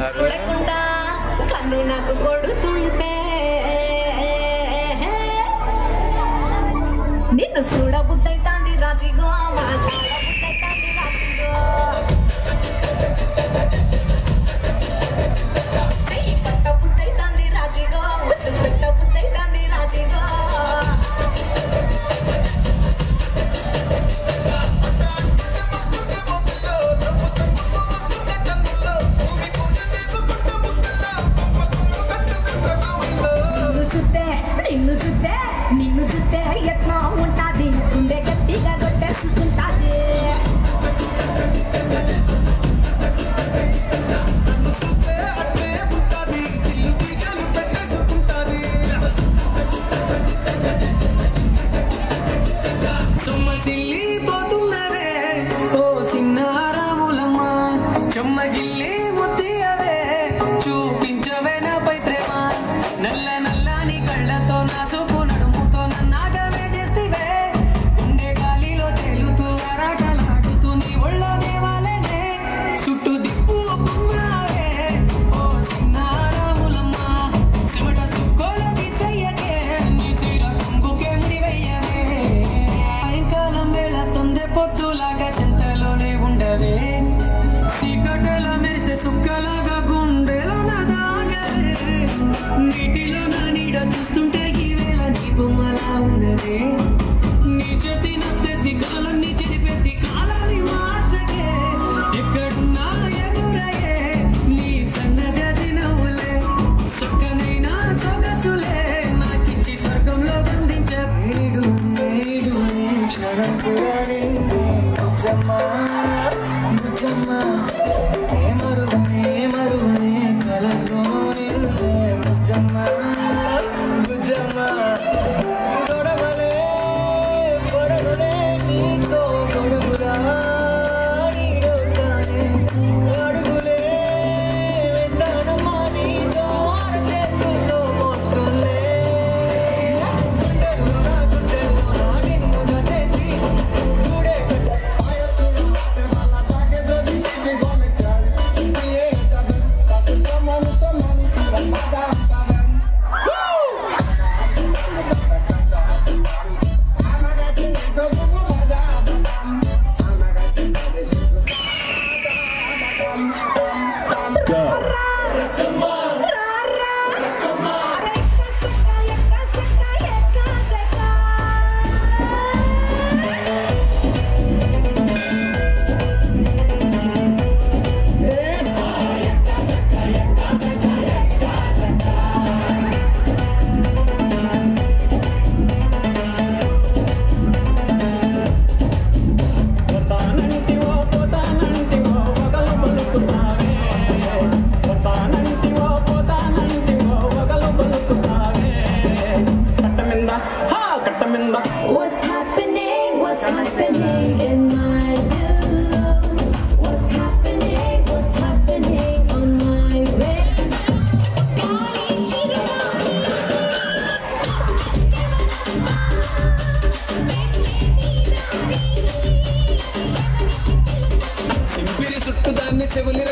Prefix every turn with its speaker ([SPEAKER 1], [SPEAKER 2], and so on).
[SPEAKER 1] చూడకుండా కన్ను నాకు కొడుతుంటే నిన్ను చూడబుద్దైతాంది రాజిగో మాట్లాడబుద్దైతాంది రాజిగో చెయ్యి పట్టబుద్దైతాంది రాజిగో ముద్దు పెట్టబుద్దైతాంది రాజిగో నిన్ను చూస్తే ఎట్లా ఉంటాది గుండె గట్టిగా కొట్టేసుకుంటాది
[SPEAKER 2] సొమ్మసిల్లి పోతున్నవే ఓ సిన్నారాములమ్మ చెమ్మగిల్లి ముద్దియవే చూపించవే నాపై ప్రేమ నల్ల నల్లని కళ్ళతో నా చూపు నడుముతో నన్నాగవే చేస్తివే గుండె గాలిలో తేలుతూ అరాటలాడుతుంది ఒళ్ళ దేవాలనే చుట్టూ దిప్పుకున్నావే ఓ సిన్నారాములమ్మ సిమట సుక్కోల దిశయ్యకే నీ చీర కొంగుకే ముడివెయ్యవే సాయంకాలం వేళ సందె పొత్తులాగా సెంటలోనే ఉండవే చీకటల మెరిసే సుక్కలాగా గుండెలో నదాగవే నీటిలో నా నీడ చూస్తుంటే ఈ వేళ నీ బొమ్మలా ఉన్నదే నీ చేతి నత్తేసి కాలాన్ని చెరిపేసి కాలాన్ని మార్చకే ఎక్కడున్నా ఎదురయ్యే నీ సన్నజాతి నవ్వులే సక్కనైనా సొగసులే నాకిచ్చి స్వర్గంలో బంధించే ఏడునే క్షణం కూడా బుజ్జమ్మా బుజ్జమ్మా మరువనే కలలోనూ నిన్నే బుజ్జమ్మా బుజ్జమ్మా గొడవలే పొడవులే నీతో గొడుగులా నీడవుతానే అడుగులే వేస్తానమ్మా నీతో అరచేతుల్లో మోస్తులే గుండెల్లో నిన్నుగా చేసి చూడే
[SPEAKER 1] What's happening in my world? What's happening on my way?
[SPEAKER 2] సింపిరి చుట్టూ దాన్ని చెవులిర